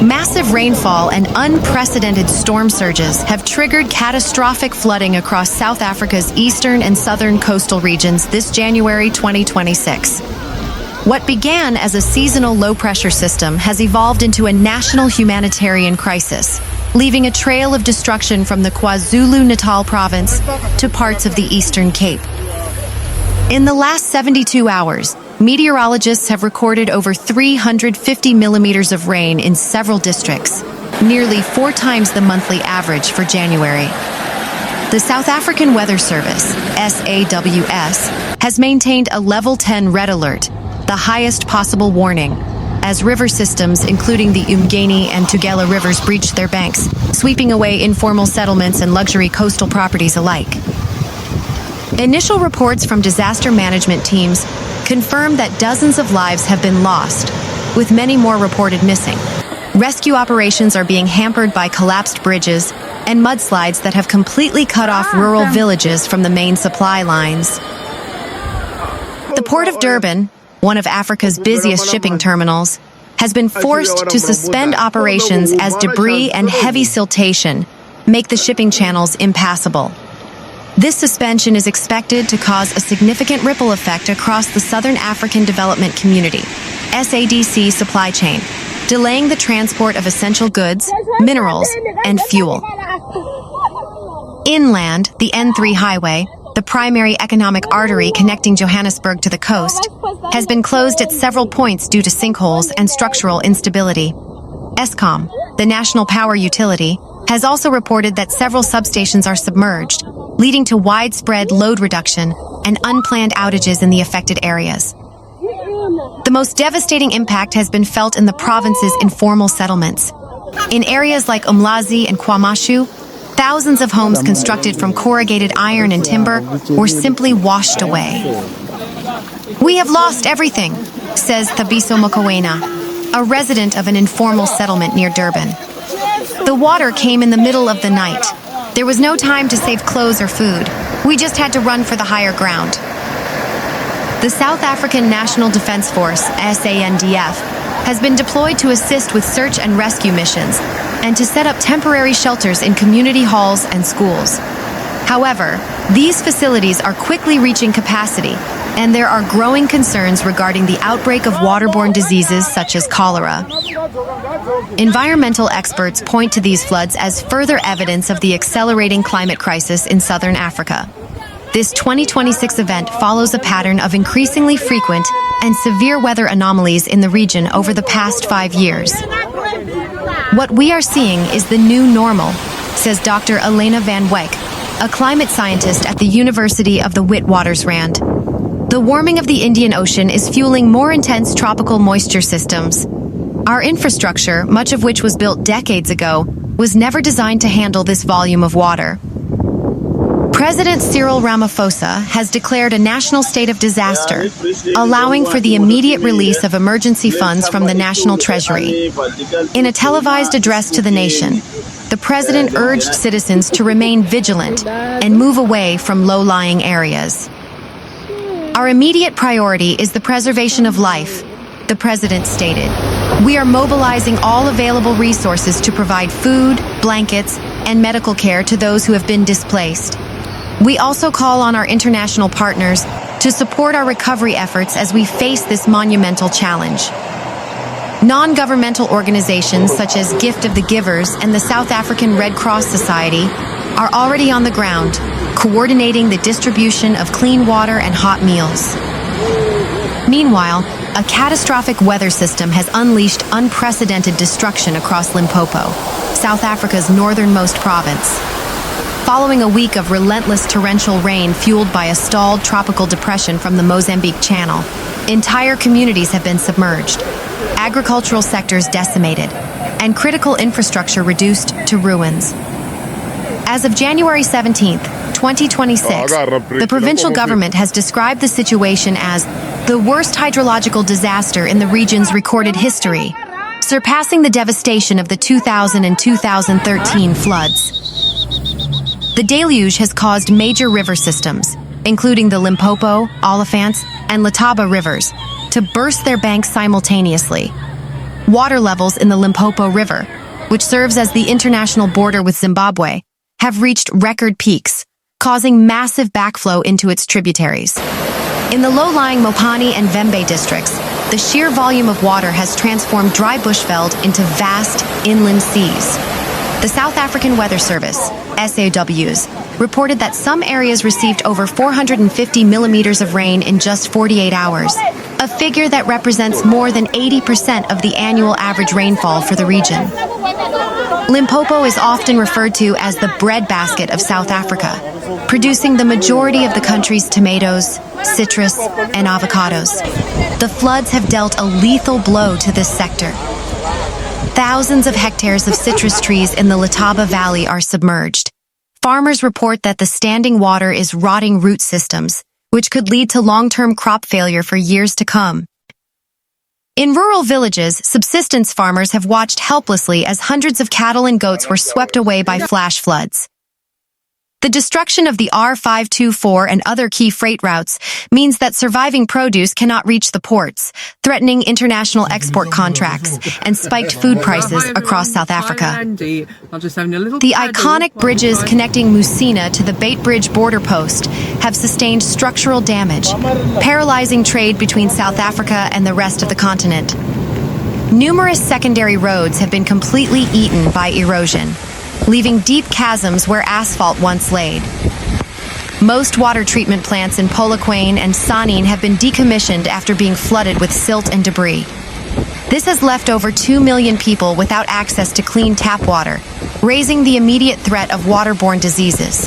Massive rainfall and unprecedented storm surges have triggered catastrophic flooding across South Africa's eastern and southern coastal regions this January 2026. What began as a seasonal low-pressure system has evolved into a national humanitarian crisis, leaving a trail of destruction from the KwaZulu-Natal province to parts of the Eastern Cape. In the last 72 hours, meteorologists have recorded over 350 millimeters of rain in several districts, nearly 4 times the monthly average for January. The South African Weather Service, SAWS, has maintained a level 10 red alert, the highest possible warning, as river systems including the Giyani and Tugela rivers breach their banks, sweeping away informal settlements and luxury coastal properties alike. Initial reports from disaster management teams confirm that dozens of lives have been lost, with many more reported missing. Rescue operations are being hampered by collapsed bridges and mudslides that have completely cut off rural villages from the main supply lines. The Port of Durban, one of Africa's busiest shipping terminals, has been forced to suspend operations as debris and heavy siltation make the shipping channels impassable. This suspension is expected to cause a significant ripple effect across the Southern African Development Community, SADC supply chain, delaying the transport of essential goods, minerals, and fuel. Inland, the N3 highway, the primary economic artery connecting Johannesburg to the coast, has been closed at several points due to sinkholes and structural instability. Eskom, the national power utility, has also reported that several substations are submerged, leading to widespread load reduction and unplanned outages in the affected areas. The most devastating impact has been felt in the province's informal settlements. In areas like Umlazi and KwaMashu, thousands of homes constructed from corrugated iron and timber were simply washed away. "We have lost everything," says Thabiso Mokoena, a resident of an informal settlement near Durban. "The water came in the middle of the night. There was no time to save clothes or food. We just had to run for the higher ground." The South African National Defence Force, SANDF, has been deployed to assist with search and rescue missions and to set up temporary shelters in community halls and schools. However, these facilities are quickly reaching capacity, and there are growing concerns regarding the outbreak of waterborne diseases such as cholera. Environmental experts point to these floods as further evidence of the accelerating climate crisis in southern Africa. This 2026 event follows a pattern of increasingly frequent and severe weather anomalies in the region over the past 5 years. "What we are seeing is the new normal," says Dr. Elena van Wyk, a climate scientist at the University of the Witwatersrand. "The warming of the Indian Ocean is fueling more intense tropical moisture systems. Our infrastructure, much of which was built decades ago, was never designed to handle this volume of water." President Cyril Ramaphosa has declared a national state of disaster, allowing for the immediate release of emergency funds from the national treasury. In a televised address to the nation, the president urged citizens to remain vigilant and move away from low-lying areas. "Our immediate priority is the preservation of life," the president stated. "We are mobilizing all available resources to provide food, blankets, and medical care to those who have been displaced. We also call on our international partners to support our recovery efforts as we face this monumental challenge." Non-governmental organizations such as Gift of the Givers and the South African Red Cross Society are already on the ground, coordinating the distribution of clean water and hot meals. Meanwhile, a catastrophic weather system has unleashed unprecedented destruction across Limpopo, South Africa's northernmost province. Following a week of relentless torrential rain fueled by a stalled tropical depression from the Mozambique Channel, entire communities have been submerged, agricultural sectors decimated, and critical infrastructure reduced to ruins. As of January 17th, 2026, the provincial government has described the situation as the worst hydrological disaster in the region's recorded history, surpassing the devastation of the 2000 and 2013 floods. The deluge has caused major river systems, including the Limpopo, Olifants, and Letaba rivers, to burst their banks simultaneously. water levels in the Limpopo River, which serves as the international border with Zimbabwe, have reached record peaks, causing massive backflow into its tributaries. In the low-lying Mopani and Vembe districts, the sheer volume of water has transformed dry bushveld into vast inland seas. The South African Weather Service, SAWS, reported that some areas received over 450 millimeters of rain in just 48 hours, a figure that represents more than 80% of the annual average rainfall for the region. Limpopo is often referred to as the breadbasket of South Africa, producing the majority of the country's tomatoes, citrus, and avocados. The floods have dealt a lethal blow to this sector. Thousands of hectares of citrus trees in the Letaba Valley are submerged. Farmers report that the standing water is rotting root systems, which could lead to long-term crop failure for years to come. In rural villages, subsistence farmers have watched helplessly as hundreds of cattle and goats were swept away by flash floods. The destruction of the R524 and other key freight routes means that surviving produce cannot reach the ports, threatening international export contracts and spiked food prices across South Africa. The iconic bridges connecting Musina to the Bait Bridge border post have sustained structural damage, paralyzing trade between South Africa and the rest of the continent. Numerous secondary roads have been completely eaten by erosion, leaving deep chasms where asphalt once laid. Most water treatment plants in Polokwane and Sanin have been decommissioned after being flooded with silt and debris. This has left over 2 million people without access to clean tap water, raising the immediate threat of waterborne diseases.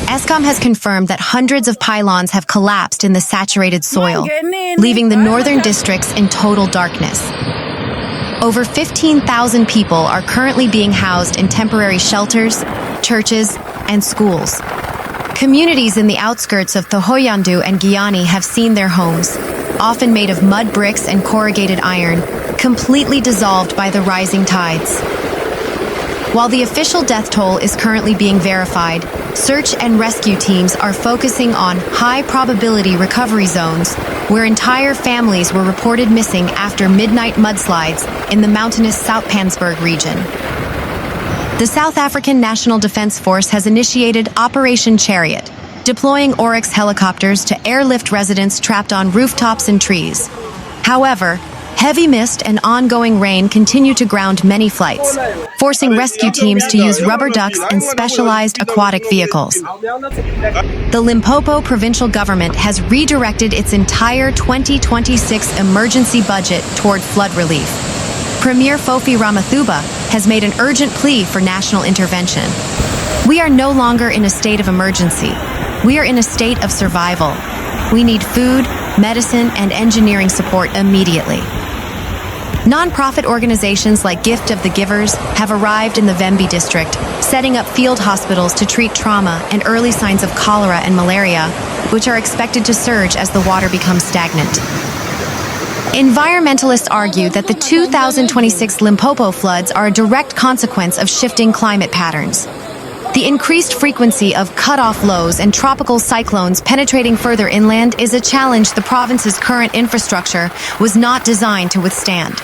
Eskom has confirmed that hundreds of pylons have collapsed in the saturated soil, leaving the northern districts in total darkness. Over 15,000 people are currently being housed in temporary shelters, churches, and schools. Communities in the outskirts of Thohoyandou and Giyani have seen their homes, often made of mud bricks and corrugated iron, completely dissolved by the rising tides. While the official death toll is currently being verified, search and rescue teams are focusing on high-probability recovery zones, where entire families were reported missing after midnight mudslides in the mountainous Soutpansberg region. The South African National Defence Force has initiated Operation Chariot, deploying Oryx helicopters to airlift residents trapped on rooftops and trees. However, heavy mist and ongoing rain continue to ground many flights, forcing rescue teams to use rubber ducks and specialized aquatic vehicles. The Limpopo provincial government has redirected its entire 2026 emergency budget toward flood relief. Premier Fofi Ramathuba has made an urgent plea for national intervention. We are no longer in a state of emergency. We are in a state of survival. We need food, medicine, and engineering support immediately. Non-profit organizations like Gift of the Givers have arrived in the Vembe district, setting up field hospitals to treat trauma and early signs of cholera and malaria, which are expected to surge as the water becomes stagnant. Environmentalists argue that the 2026 Limpopo floods are a direct consequence of shifting climate patterns. The increased frequency of cut-off lows and tropical cyclones penetrating further inland is a challenge the province's current infrastructure was not designed to withstand.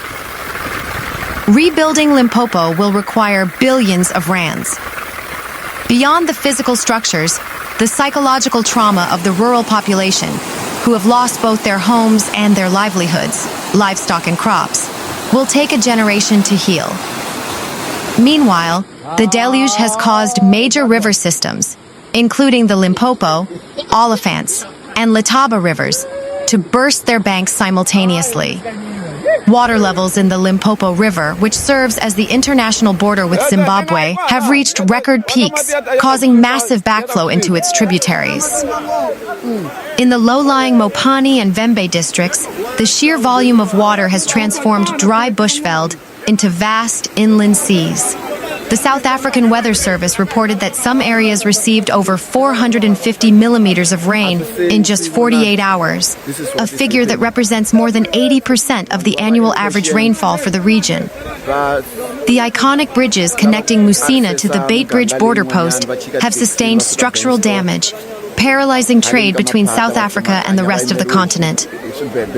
Rebuilding Limpopo will require billions of rands. Beyond the physical structures, the psychological trauma of the rural population, who have lost both their homes and their livelihoods, livestock and crops, will take a generation to heal. Meanwhile, the deluge has caused major river systems, including the Limpopo, Olifants, and Letaba rivers, to burst their banks simultaneously. Water levels in the Limpopo River, which serves as the international border with Zimbabwe, have reached record peaks, causing massive backflow into its tributaries. In the low-lying Mopani and Vembe districts, the sheer volume of water has transformed dry bushveld into vast inland seas. The South African Weather Service reported that some areas received over 450 millimeters of rain in just 48 hours, a figure that represents more than 80% of the annual average rainfall for the region. The iconic bridges connecting Musina to the Bait Bridge border post have sustained structural damage, paralyzing trade between South Africa and the rest of the continent.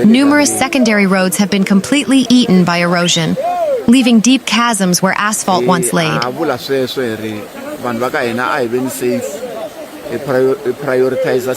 Numerous secondary roads have been completely eaten by erosion, leaving deep chasms where asphalt once laid. Prioritize